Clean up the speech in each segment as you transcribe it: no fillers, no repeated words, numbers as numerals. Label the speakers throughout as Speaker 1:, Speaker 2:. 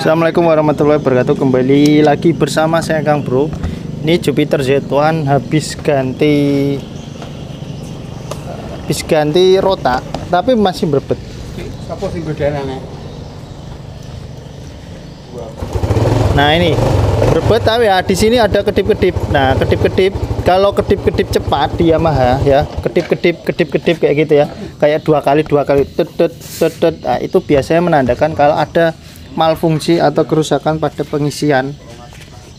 Speaker 1: Assalamualaikum warahmatullahi wabarakatuh. Kembali lagi bersama saya Kang Bro. Ini Jupiter Z1 habis ganti rota, tapi masih berbet. Nah ini berbet, tapi ya di sini ada kedip-kedip. Nah kedip-kedip, kalau kedip-kedip cepat di Yamaha ya, kedip-kedip kayak gitu ya, kayak dua kali tet. Nah, itu biasanya menandakan kalau ada malfungsi atau kerusakan pada pengisian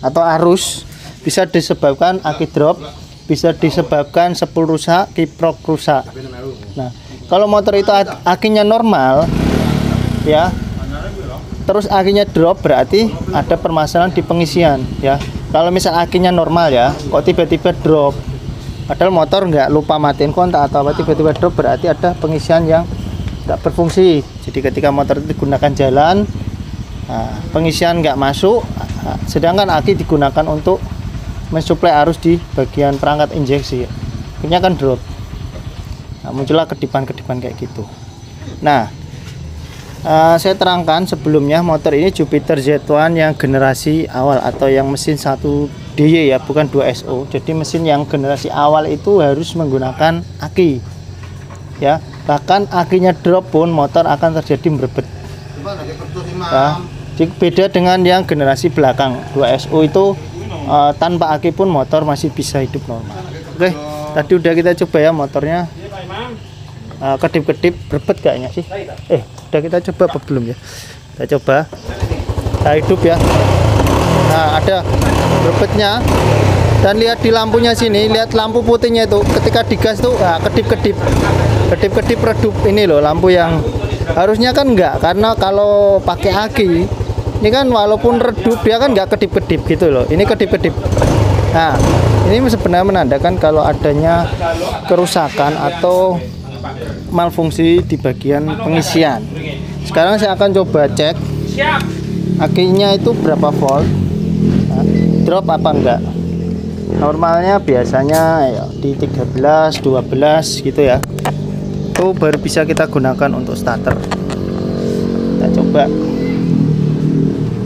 Speaker 1: atau arus. Bisa disebabkan aki drop, bisa disebabkan sepul rusak, kiprok rusak. Nah kalau motor itu akinya normal ya, terus akinya drop, berarti ada permasalahan di pengisian ya. Kalau misal akinya normal ya, kok tiba-tiba drop, padahal motor nggak lupa matiin kontak atau apa, tiba-tiba drop, berarti ada pengisian yang nggak berfungsi. Jadi ketika motor itu digunakan jalan, nah, pengisian nggak masuk, nah, sedangkan aki digunakan untuk mensuplai arus di bagian perangkat injeksi, akhirnya kan drop. Nah, muncullah kedipan-kedipan kayak gitu. Nah, saya terangkan sebelumnya, motor ini Jupiter Z1 yang generasi awal atau yang mesin 1DY ya, bukan 2SO. Jadi mesin yang generasi awal itu harus menggunakan aki ya, bahkan akinya drop pun motor akan terjadi berbet ya. Beda dengan yang generasi belakang 2SO itu tanpa aki pun motor masih bisa hidup normal. Oke, tadi udah kita coba ya motornya, kedip-kedip berbet kayaknya sih. Udah kita coba apa belum ya? Kita coba, kita hidup ya. Nah ada berbetnya, dan lihat di lampunya sini, lihat lampu putihnya itu, ketika digas tuh kedip-kedip redup. Ini loh lampu yang harusnya kan enggak, karena kalau pakai aki ini kan walaupun redup dia kan nggak kedip-kedip gitu loh, ini kedip-kedip. Nah ini sebenarnya menandakan kalau adanya kerusakan atau malfungsi di bagian pengisian. Sekarang saya akan coba cek akinya itu berapa volt, nah, drop apa enggak. Normalnya biasanya ya, di 13, 12 gitu ya, itu baru bisa kita gunakan untuk starter. Kita coba.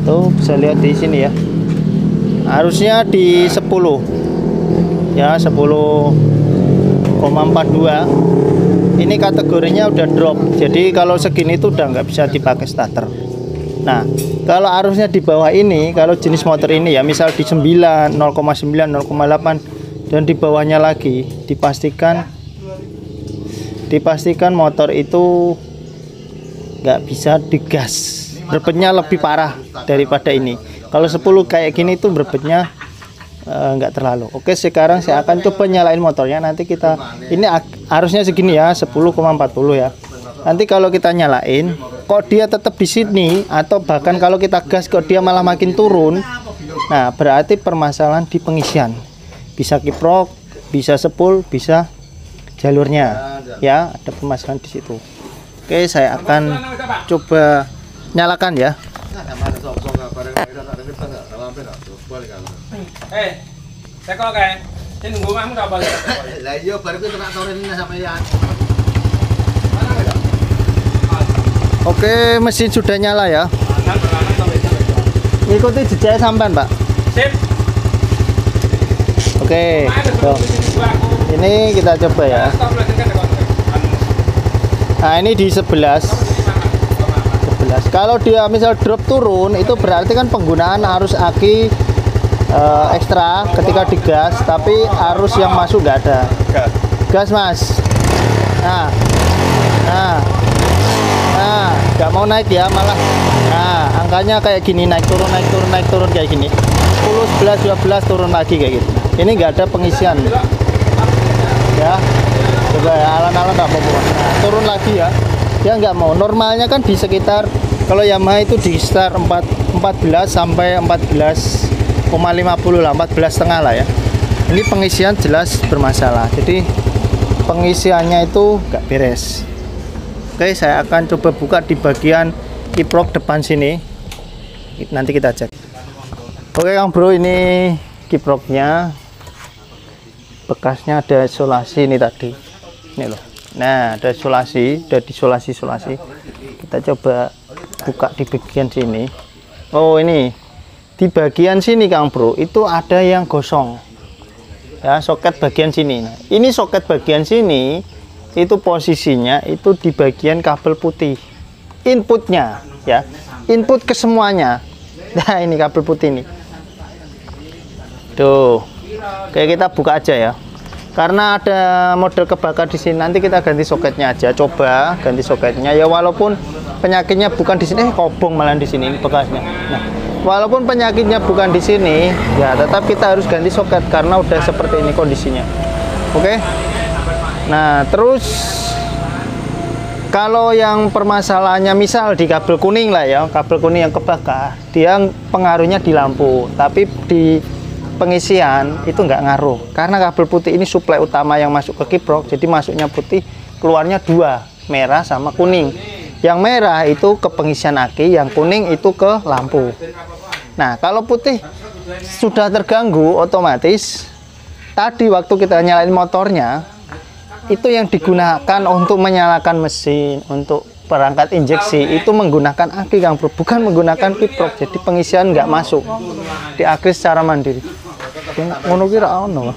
Speaker 1: Tuh bisa lihat di sini ya, harusnya di 10 ya, 10,42. ini kategorinya udah drop, jadi kalau segini itu udah nggak bisa dipakai starter. Nah kalau arusnya di bawah ini, kalau jenis motor ini ya, misal di 9, 0,9, 0,8 dan di bawahnya lagi, dipastikan motor itu nggak bisa digas, berbetnya lebih parah daripada ini. Kalau 10 kayak gini itu berbetnya nggak terlalu. Oke, sekarang saya akan coba nyalain motornya. Nanti kita, ini harusnya segini ya, 10,40 ya. Nanti kalau kita nyalain, kok dia tetap di sini, atau bahkan kalau kita gas kok dia malah makin turun, nah berarti permasalahan di pengisian. Bisa kiprok, bisa sepul, bisa jalurnya ya, ada permasalahan di situ. Oke, saya akan coba nyalakan ya. Oke, mesin sudah nyala ya. Ikuti jejak sampean, Pak. Sip. Oke, ini kita coba ya. Nah ini di 11. Kalau dia misal drop turun, itu berarti kan penggunaan arus aki ekstra ketika digas, tapi arus yang masuk nggak ada. Gas mas. Nah nggak mau naik ya, malah nah angkanya kayak gini, naik turun kayak gini, 10, 11, 12 turun lagi kayak gitu. Ini nggak ada pengisian ya. Coba ya, alon-alon nggak mau, nah, turun lagi ya, dia nggak mau. Normalnya kan di sekitar, kalau Yamaha itu di sekitar 14 sampai 14,50 lah, 14,5 lah ya. Ini pengisian jelas bermasalah, jadi pengisiannya itu nggak beres. Oke, saya akan coba buka di bagian kiprok depan sini, nanti kita cek. Oke Kang Bro, ini kiproknya, bekasnya ada isolasi ini tadi, ini loh. Nah ada isolasi, udah disolasi. Kita coba buka di bagian sini. Oh ini di bagian sini Kang Bro itu ada yang gosong ya, soket bagian sini. Nah, ini soket bagian sini itu posisinya itu di bagian kabel putih inputnya ya, input ke semuanya. Nah ini kabel putih ini tuh, kayak kita buka aja ya, karena ada model kebakar di sini. Nanti kita ganti soketnya aja, coba ganti soketnya ya, walaupun penyakitnya bukan di sini. Kobong malah di sini ini bekasnya. Nah, walaupun penyakitnya bukan di sini ya, tetap kita harus ganti soket karena udah seperti ini kondisinya. Oke. Nah, terus kalau yang permasalahannya misal di kabel kuning lah ya, kabel kuning yang kebakar, dia pengaruhnya di lampu, tapi di pengisian itu nggak ngaruh karena kabel putih ini suplai utama yang masuk ke kiprok. Jadi masuknya putih, keluarnya dua, merah sama kuning. Yang merah itu ke pengisian aki, yang kuning itu ke lampu. Nah kalau putih sudah terganggu, otomatis tadi waktu kita nyalain motornya itu yang digunakan untuk menyalakan mesin, untuk perangkat injeksi itu menggunakan aki Kang Bro, bukan menggunakan kiprok. Jadi pengisian nggak masuk di aki secara mandiri. Ngono kira ono.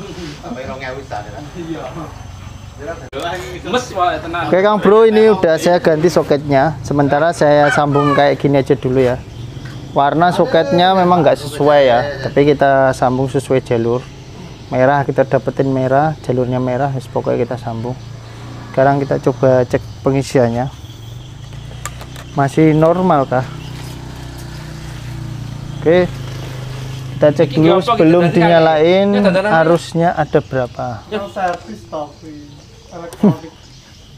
Speaker 1: Oke Kang Bro, ini udah saya ganti soketnya. Sementara saya sambung kayak gini aja dulu ya. Warna soketnya memang nggak sesuai ya, tapi kita sambung sesuai jalur. Merah kita dapetin merah, jalurnya merah, pokoknya kita sambung. Sekarang kita coba cek pengisiannya. Masih normal kah? Oke. Kita cek dulu sebelum dinyalain arusnya ada berapa.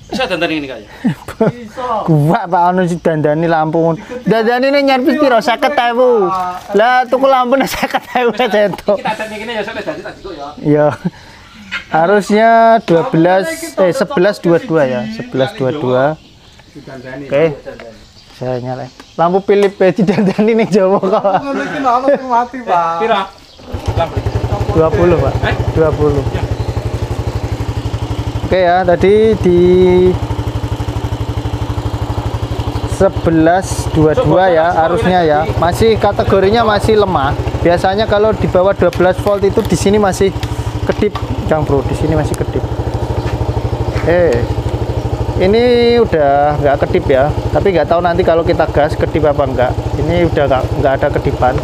Speaker 2: Bisa dandani ini kayak.
Speaker 1: Gua Pak ono si dandani lampu. Dandani ini nyervis piro? 50.000. Lah tuku lampu nek 50.000 aja entuk.
Speaker 2: Kita ada ini ya soalnya dadi tak ya.
Speaker 1: Iya. Harusnya 11.22 ya. 11.22. Oke. Saya nyalain. Lampu Philip didandani ning Jawa kok.
Speaker 3: Mati, Pak.
Speaker 2: Pira?
Speaker 1: 20, Pak. 20. Oke ya, tadi di 11.22 ya arusnya ya. Masih kategorinya masih lemah. Biasanya kalau di bawah 12 volt itu di sini masih kedip, Kang Bro. Di sini masih kedip. Ini udah nggak kedip ya. Tapi nggak tahu nanti kalau kita gas kedip apa enggak. Ini udah nggak ada kedipan.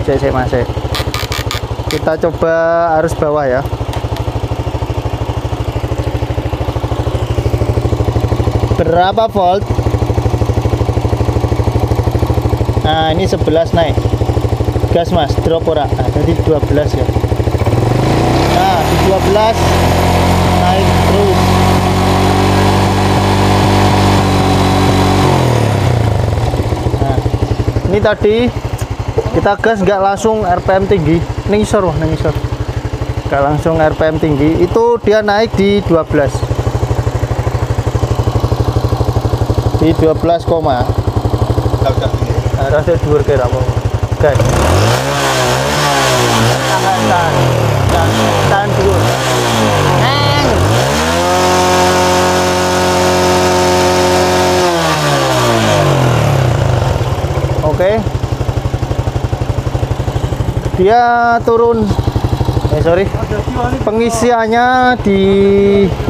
Speaker 1: Saya masih. Kita coba arus bawah ya. Berapa volt? Nah ini 11 naik. Gas mas, drop ora. Nah tadi 12 ya. Nah di 12 naik terus. Nah ini tadi kita gas nggak langsung RPM tinggi. Nengisor wah, nengisor. Nggak langsung RPM tinggi. Itu dia naik di 12. Di 12, rasa dhuwur kira apa guys, tahan dulu. Oke, dia turun. Pengisiannya di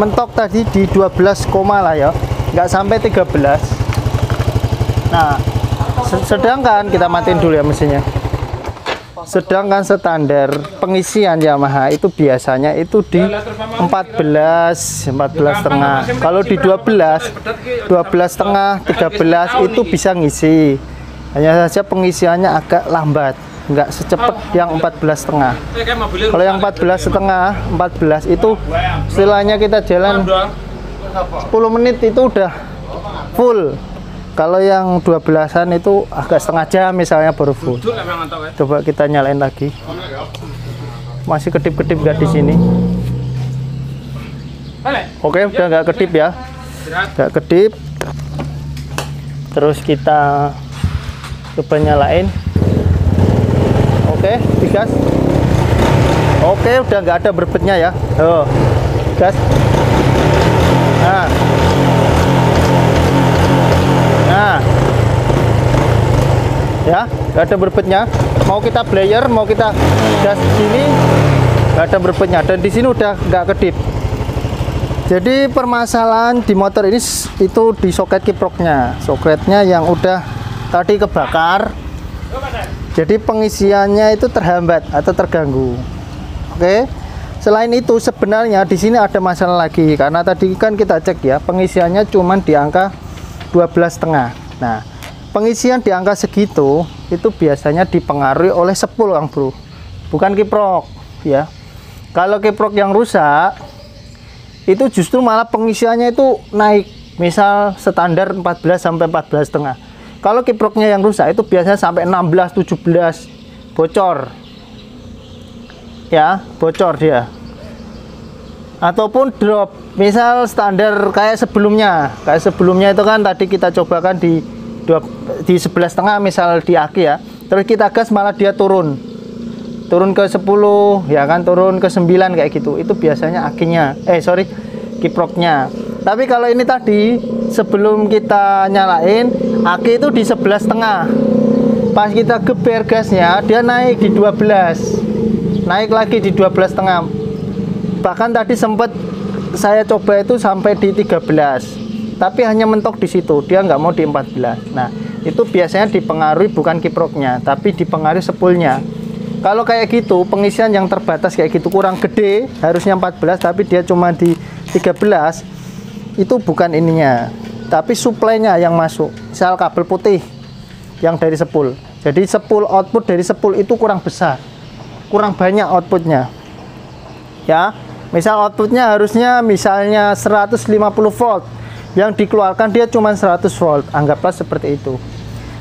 Speaker 1: mentok tadi di 12, lah ya, nggak sampai 13. Nah sedangkan kita matiin dulu ya mesinnya. Sedangkan standar pengisian Yamaha itu biasanya itu di 14,5. Kalau di 12,5, 13 itu bisa ngisi. Hanya saja pengisiannya agak lambat, nggak secepat yang 14,5. Kalau yang 14,5, itu istilahnya kita jalan 10 menit itu udah full. Kalau yang 12-an itu agak setengah jam misalnya baru full. Coba kita nyalain lagi. Masih kedip-kedip nggak di sini? Oke, udah nggak kedip ya. Nggak kedip. Terus kita coba nyalain. Oke, digas. Oke, udah nggak ada berbetnya ya. Oh, gas. Nah, ya, nggak ada berbetnya. Mau kita blayer, mau kita gas sini, nggak ada berbetnya. Dan di sini udah nggak kedip. Jadi permasalahan di motor ini itu di soket kiproknya, soketnya yang udah tadi kebakar. Jadi pengisiannya itu terhambat atau terganggu. Oke. Selain itu sebenarnya di sini ada masalah lagi karena tadi kan kita cek ya, pengisiannya cuman di angka 12,5. Nah, pengisian di angka segitu itu biasanya dipengaruhi oleh sepul, Kang Bro. Bukan kiprok ya. Kalau kiprok yang rusak itu justru malah pengisiannya itu naik. Misal standar 14 sampai 14,5. Kalau kiproknya yang rusak itu biasanya sampai 16, 17 bocor. Ya, bocor dia. Ataupun drop. Misal standar kayak sebelumnya. Kayak sebelumnya itu kan tadi kita cobakan di 11,5 misal di aki ya. Terus kita gas malah dia turun. Turun ke 10, ya kan, turun ke 9 kayak gitu. Itu biasanya akinya. Kiproknya. Tapi kalau ini tadi sebelum kita nyalain, aki itu di 11,5. Pas kita geber gasnya, dia naik di 12. Naik lagi di 12,5. Bahkan tadi sempat saya coba itu sampai di 13. Tapi hanya mentok di situ, dia nggak mau di 14. Nah, itu biasanya dipengaruhi bukan kiproknya, tapi dipengaruhi sepulnya. Kalau kayak gitu, pengisian yang terbatas kayak gitu kurang gede, harusnya 14 tapi dia cuma di 13, itu bukan ininya, tapi suplainya yang masuk. Misal kabel putih yang dari sepul. Jadi sepul, output dari sepul itu kurang besar, kurang banyak outputnya. Ya, misal outputnya harusnya misalnya 150 volt, yang dikeluarkan dia cuma 100 volt, anggaplah seperti itu.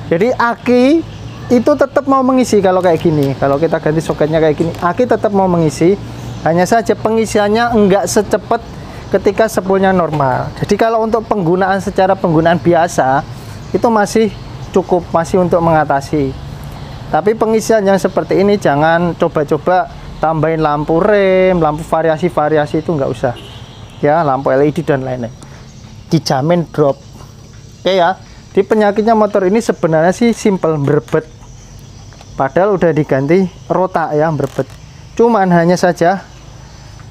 Speaker 1: Jadi aki itu tetap mau mengisi kalau kayak gini. Kalau kita ganti soketnya kayak gini, aki tetap mau mengisi, hanya saja pengisiannya enggak secepat ketika sepulnya normal. Jadi kalau untuk penggunaan secara penggunaan biasa itu masih cukup, masih untuk mengatasi. Tapi pengisian yang seperti ini jangan coba-coba tambahin lampu rem, lampu variasi-variasi itu nggak usah. Ya, lampu LED dan lain-lain. Dijamin drop. Oke ya. Di penyakitnya motor ini sebenarnya sih simple, berbet. Padahal udah diganti rotak ya, berbet. Cuman hanya saja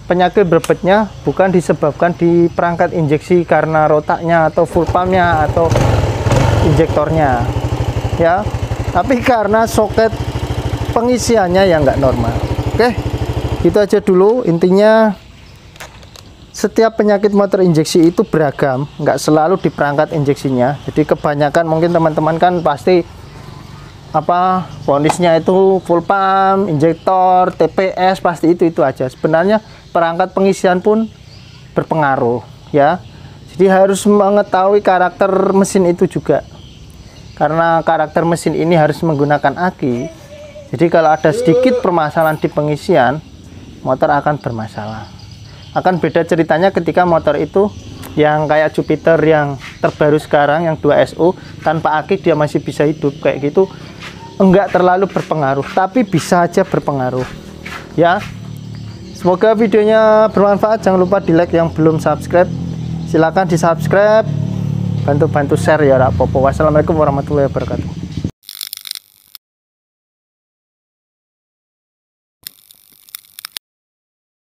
Speaker 1: penyakit berbetnya bukan disebabkan di perangkat injeksi karena rotaknya atau full pumpnya atau injektornya ya, tapi karena soket pengisiannya yang nggak normal. Oke, itu aja dulu. Intinya setiap penyakit motor injeksi itu beragam, nggak selalu di perangkat injeksinya. Jadi kebanyakan mungkin teman-teman kan pasti ponisnya itu full pump, injektor, TPS, pasti itu aja. Sebenarnya perangkat pengisian pun berpengaruh ya. Jadi harus mengetahui karakter mesin itu juga. Karena karakter mesin ini harus menggunakan aki. Jadi kalau ada sedikit permasalahan di pengisian, motor akan bermasalah. Akan beda ceritanya ketika motor itu yang kayak Jupiter yang terbaru sekarang yang 2SO tanpa aki dia masih bisa hidup kayak gitu. Enggak terlalu berpengaruh, tapi bisa aja berpengaruh ya. Semoga videonya bermanfaat. Jangan lupa di like, yang belum subscribe silahkan di subscribe, bantu share ya. Wassalamualaikum warahmatullahi wabarakatuh.